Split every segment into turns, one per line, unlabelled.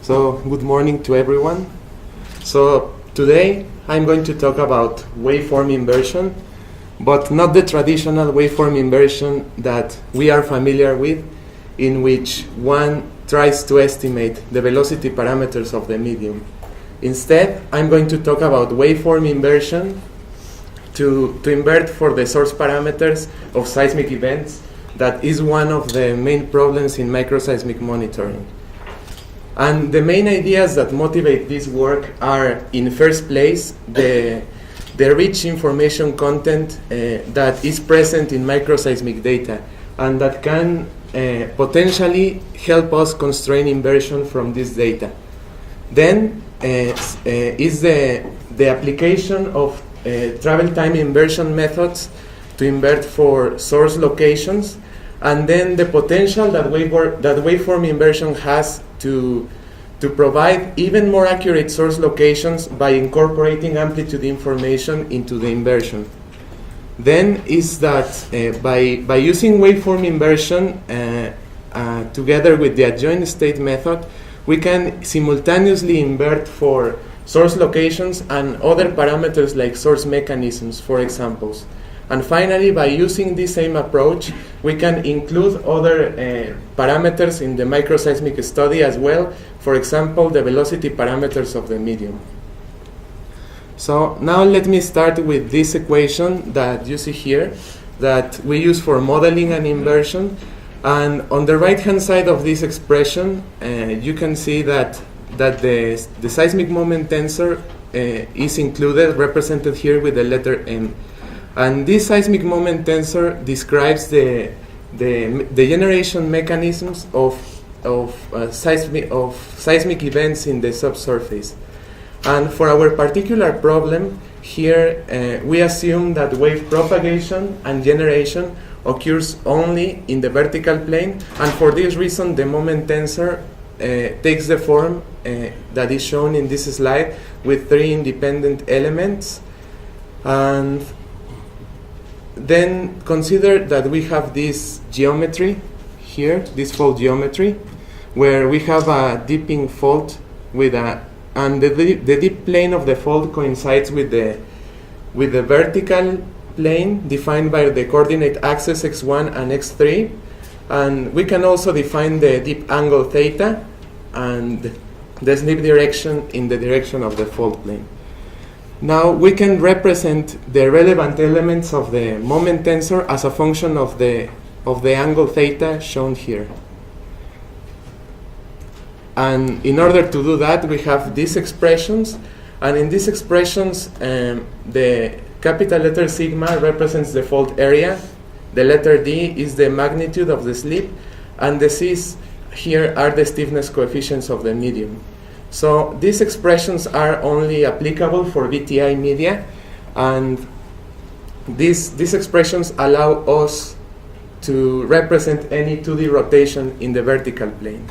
So good morning to everyone. So today I'm going to talk about waveform inversion, but not the traditional waveform inversion that we are familiar with, in which one tries to estimate the velocity parameters of the medium. Instead, I'm going to talk about waveform inversion to invert for the source parameters of seismic events. That is one of the main problems in microseismic monitoring. And the main ideas that motivate this work are, in first place, the rich information content that is present in microseismic data and that can potentially help us constrain inversion from this data. Then is the application of travel time inversion methods to invert for source locations, and then the potential that waveform inversion has to provide even more accurate source locations by incorporating amplitude information into the inversion. Then is that by using waveform inversion together with the adjoint state method, we can simultaneously invert for source locations and other parameters like source mechanisms, for examples. And finally, by using this same approach, we can include other parameters in the microseismic study as well, for example, the velocity parameters of the medium. So now let me start with this equation that you see here that we use for modeling an inversion. And on the right-hand side of this expression, you can see that the seismic moment-tensor is included, represented here with the letter M. And this seismic moment-tensor describes the generation mechanisms of seismic events in the subsurface. And for our particular problem, here we assume that wave propagation and generation occurs only in the vertical plane, and for this reason the moment-tensor takes the form that is shown in this slide with three independent elements. And then consider that we have this geometry here, this fault geometry, where we have a dipping fault and the deep plane of the fault coincides with the vertical plane defined by the coordinate axes x1 and x3, and we can also define the deep angle theta and the slip direction in the direction of the fault plane. Now we can represent the relevant elements of the moment tensor as a function of the angle theta shown here. And in order to do that, we have these expressions, and in these expressions the capital letter sigma represents the fault area, the letter D is the magnitude of the slip, and the C's here are the stiffness coefficients of the medium. So these expressions are only applicable for VTI media, and these expressions allow us to represent any 2D rotation in the vertical plane.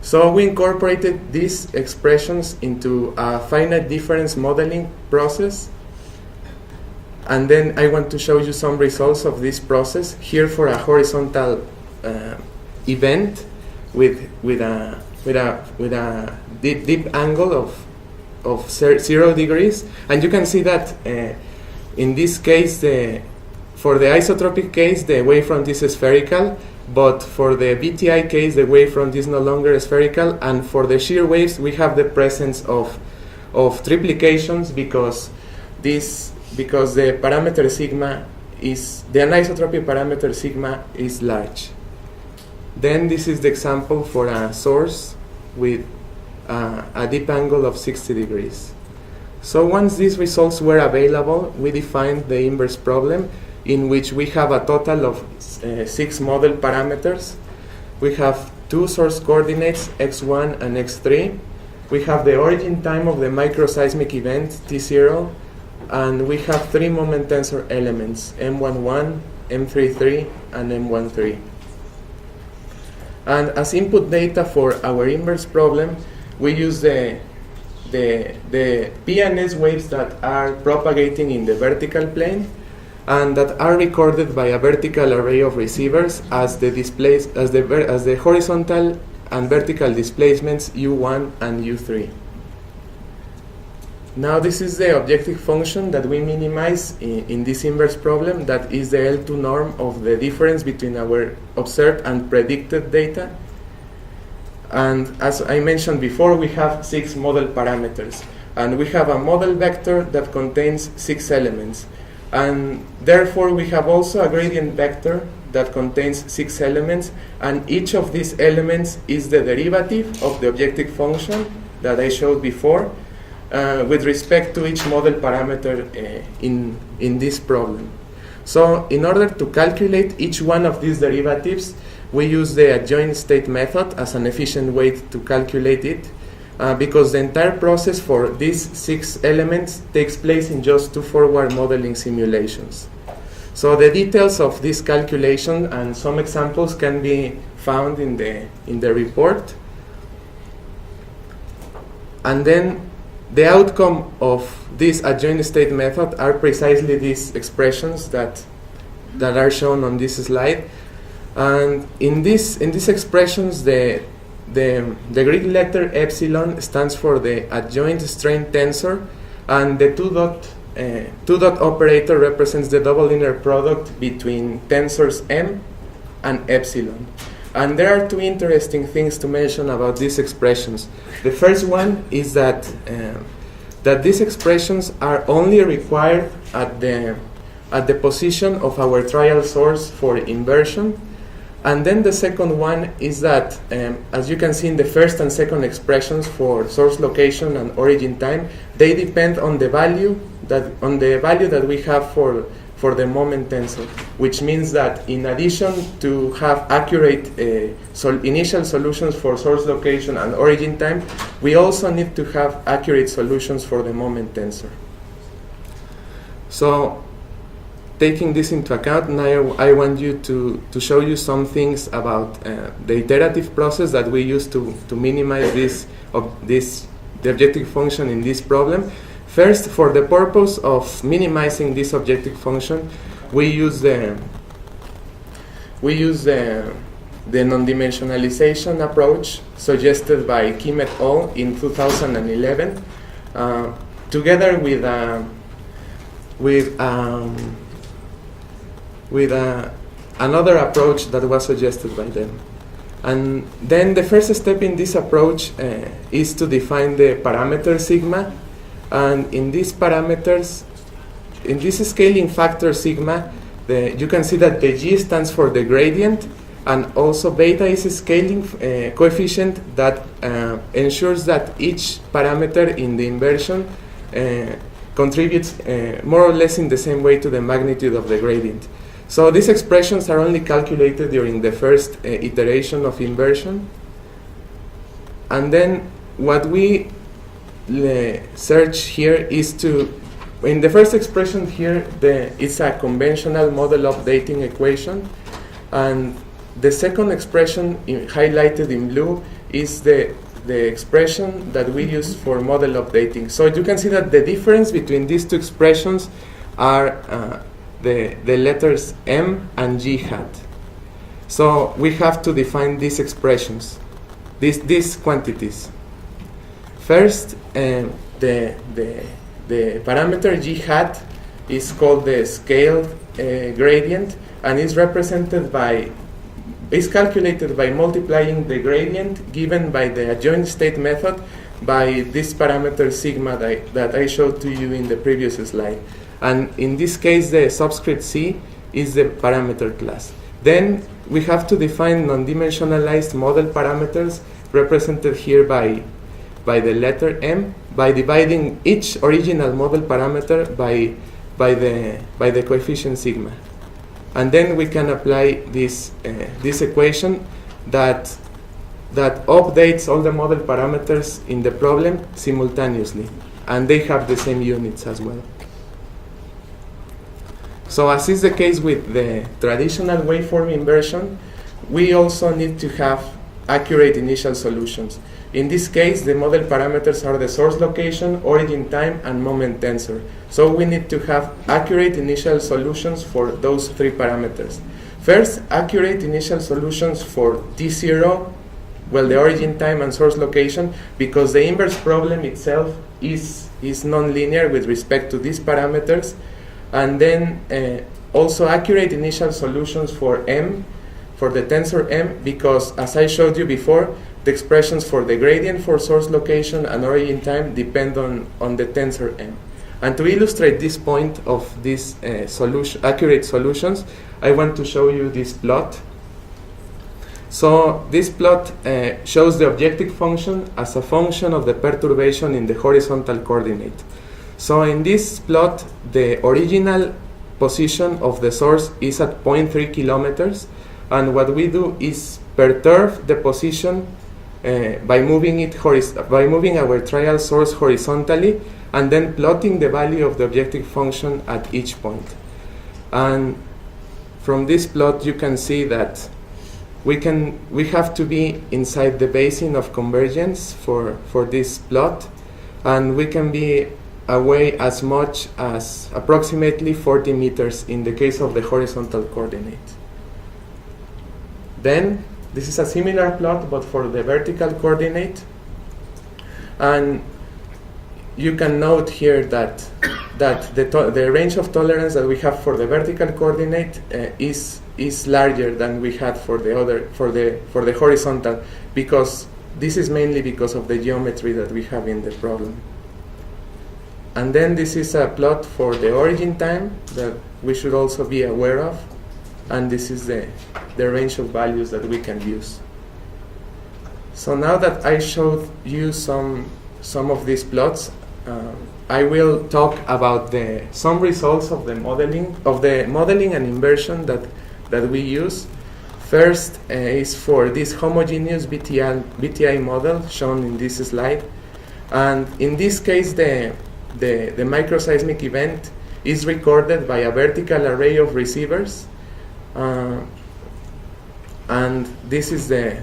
So we incorporated these expressions into a finite difference modeling process, and then I want to show you some results of this process here for a horizontal event with a deep angle of 0 degrees, and you can see that in this case, for the isotropic case, the wavefront is spherical, but for the VTI case, the wavefront is no longer spherical, and for the shear waves, we have the presence of triplications because the parameter sigma is the anisotropic parameter sigma is large. Then this is the example for a source with a deep angle of 60 degrees. So once these results were available, we defined the inverse problem, in which we have a total of 6 model parameters. We have 2 source coordinates, x1 and x3. We have the origin time of the microseismic event, t0, and we have 3 moment tensor elements, m11, m33, and m13. And as input data for our inverse problem, we use the P and S waves that are propagating in the vertical plane and that are recorded by a vertical array of receivers as the horizontal and vertical displacements u1 and u3. Now this is the objective function that we minimize in this inverse problem, that is the L2 norm of the difference between our observed and predicted data. And as I mentioned before, we have 6 model parameters. And we have a model vector that contains 6 elements. And therefore, we have also a gradient vector that contains 6 elements. And each of these elements is the derivative of the objective function that I showed before, with respect to each model parameter in this problem. So in order to calculate each one of these derivatives, we use the adjoint state method as an efficient way to calculate it, because the entire process for these 6 elements takes place in just 2 forward modeling simulations. So the details of this calculation and some examples can be found in the report. And then the outcome of this adjoint state method are precisely these expressions that are shown on this slide. And in these expressions, the Greek letter epsilon stands for the adjoint strain tensor, and the two dot operator represents the double linear product between tensors m and epsilon. And there are 2 interesting things to mention about these expressions. The first one is that these expressions are only required at the position of our trial source for inversion. And then the second one is that, as you can see in the first and second expressions for source location and origin time, they depend on the value that we have for the moment tensor, which means that in addition to have accurate initial solutions for source location and origin time, we also need to have accurate solutions for the moment tensor. So, taking this into account, now I want you to show you some things about the iterative process that we use to minimize the objective function in this problem. First, for the purpose of minimizing this objective function, we use the non-dimensionalization approach suggested by Kim et al. In 2011, together with another approach that was suggested by them. And then the first step in this approach is to define the parameter sigma. And in these parameters, in this scaling factor sigma, you can see that the G stands for the gradient, and also beta is a scaling coefficient that ensures that each parameter in the inversion contributes more or less in the same way to the magnitude of the gradient. So these expressions are only calculated during the first iteration of inversion. And then what we search here is in the first expression here, it's a conventional model updating equation. And the second expression highlighted in blue is the expression that we use for model updating. So you can see that the difference between these 2 expressions are the letters m and g hat. So we have to define these expressions, these quantities. First, the parameter g hat is called the scaled gradient, and is calculated by multiplying the gradient given by the adjoint state method by this parameter sigma that I showed to you in the previous slide. And in this case, the subscript c is the parameter class. Then we have to define non-dimensionalized model parameters represented here by the letter m, by dividing each original model parameter by the coefficient sigma. And then we can apply this equation that updates all the model parameters in the problem simultaneously, and they have the same units as well. So as is the case with the traditional waveform inversion, we also need to have accurate initial solutions. In this case, the model parameters are the source location, origin time, and moment tensor. So we need to have accurate initial solutions for those 3 parameters. First, accurate initial solutions for T0, well, the origin time and source location, because the inverse problem itself is nonlinear with respect to these parameters, and then also accurate initial solutions for M, for the tensor M, because as I showed you before, the expressions for the gradient for source location and origin time depend on the tensor M. And to illustrate this point of these accurate solutions, I want to show you this plot. So this plot shows the objective function as a function of the perturbation in the horizontal coordinate. So in this plot, the original position of the source is at 0.3 kilometers, and what we do is perturb the position by moving our trial source horizontally, and then plotting the value of the objective function at each point. And from this plot, you can see that we have to be inside the basin of convergence for this plot, and we can be away as much as approximately 40 meters in the case of the horizontal coordinate. Then this is a similar plot but for the vertical coordinate, and you can note here that the range of tolerance that we have for the vertical coordinate is larger than we had for the horizontal, because this is mainly because of the geometry that we have in the problem. And then this is a plot for the origin time that we should also be aware of, and this is the range of values that we can use. So now that I showed you some of these plots, I will talk about some results of the modeling and inversion that we use. First is for this homogeneous VTI model shown in this slide, and in this case the microseismic event is recorded by a vertical array of receivers, and this is the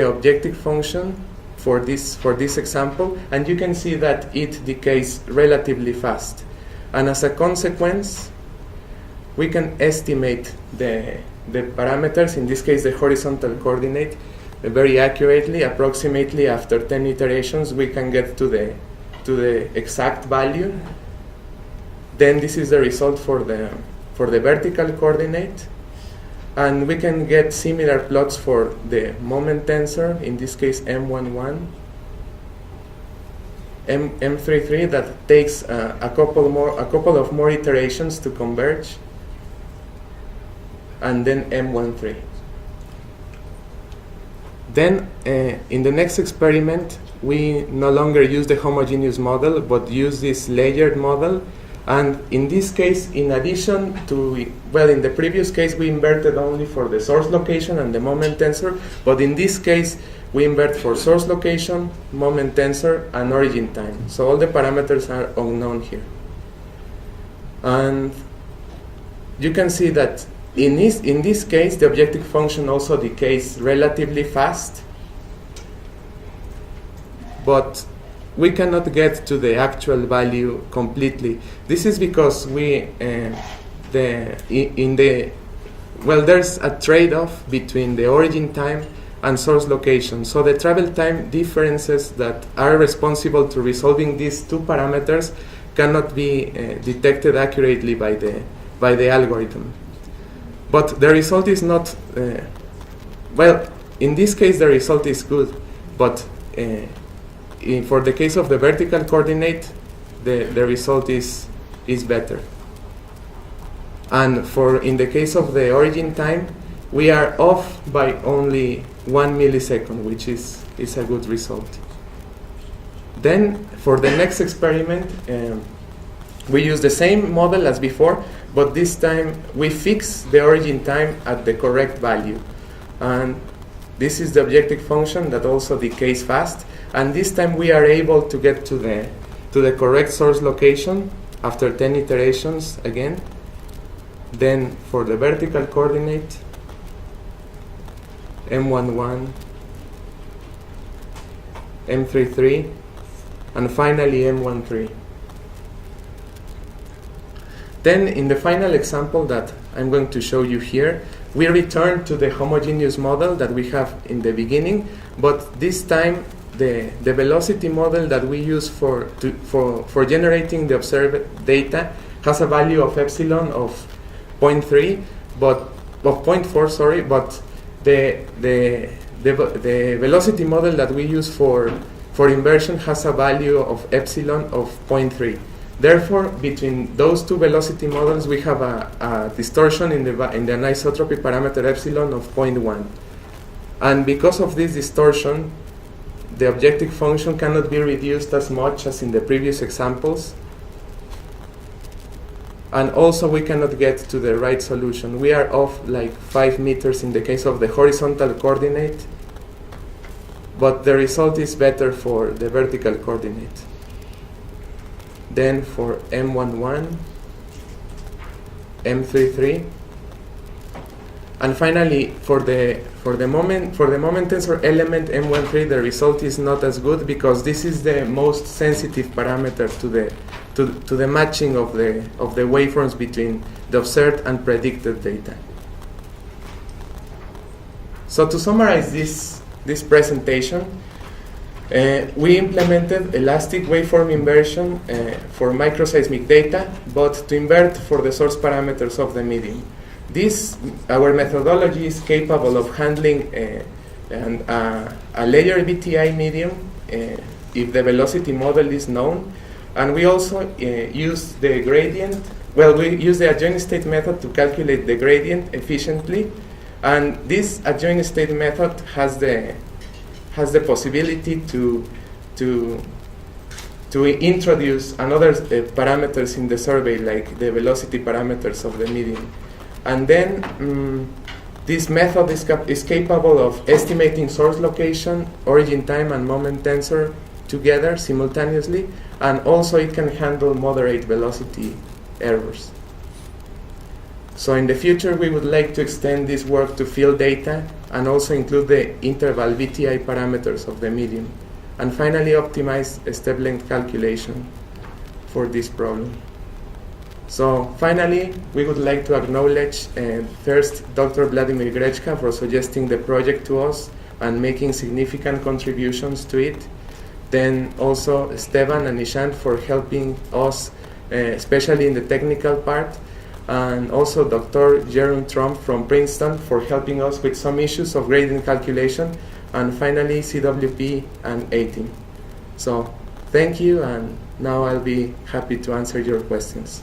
objective function for this example, and you can see that it decays relatively fast, and as a consequence we can estimate the parameters, in this case the horizontal coordinate, very accurately. Approximately after 10 iterations we can get to the exact value. Then this is the result for the vertical coordinate, and we can get similar plots for the moment-tensor, in this case M11, M33, that takes a couple of more iterations to converge, and then M13. Then in the next experiment we no longer use the homogeneous model but use this layered model. And in this case, in addition to, well, in the previous case we inverted only for the source location and the moment tensor, but in this case we invert for source location, moment tensor, and origin time. So all the parameters are unknown here. And you can see that in this case the objective function also decays relatively fast, but we cannot get to the actual value completely. This is because there's a trade-off between the origin time and source location. So the travel time differences that are responsible to resolving these two parameters cannot be detected accurately by the algorithm. But the result is not well. In this case, the result is good, but for the case of the vertical coordinate, the result is better. And in the case of the origin time, we are off by only 1 millisecond, which is a good result. Then for the next experiment, we use the same model as before, but this time we fix the origin time at the correct value. And this is the objective function that also decays fast. And this time we are able to get to the correct source location after 10 iterations again. Then for the vertical coordinate, M11, M33, and finally M13. Then in the final example that I'm going to show you here, we return to the homogeneous model that we have in the beginning, but this time the velocity model that we use for generating the observed data has a value of epsilon of 0.3, but of 0.4, sorry, but the velocity model that we use for inversion has a value of epsilon of 0.3. Therefore, between those two velocity models, we have a distortion in the anisotropy parameter epsilon of 0.1. And because of this distortion, the objective function cannot be reduced as much as in the previous examples. And also, we cannot get to the right solution. We are off like 5 meters in the case of the horizontal coordinate, but the result is better for the vertical coordinate. Then for M11, M33, and finally for the moment-tensor element M13, the result is not as good because this is the most sensitive parameter to the matching of the waveforms between the observed and predicted data. So to summarize this presentation, we implemented elastic waveform inversion for microseismic data, but to invert for the source parameters of the medium. Our methodology is capable of handling a layer VTI medium if the velocity model is known, and we also use the gradient. Well, we use the adjoint state method to calculate the gradient efficiently, and this adjoint state method has the possibility to introduce another parameters in the survey, like the velocity parameters of the medium. And then this method is capable of estimating source location, origin time, and moment tensor together simultaneously, and also it can handle moderate velocity errors. So in the future, we would like to extend this work to field data and also include the interval VTI parameters of the medium, and finally optimize step length calculation for this problem. So finally, we would like to acknowledge first Dr. Vladimir Grechka for suggesting the project to us and making significant contributions to it. Then also Esteban and Nishant for helping us, especially in the technical part. And also Dr. Jerome Trump from Princeton for helping us with some issues of gradient calculation. And finally, CWP and A-Team. So thank you, and now I'll be happy to answer your questions.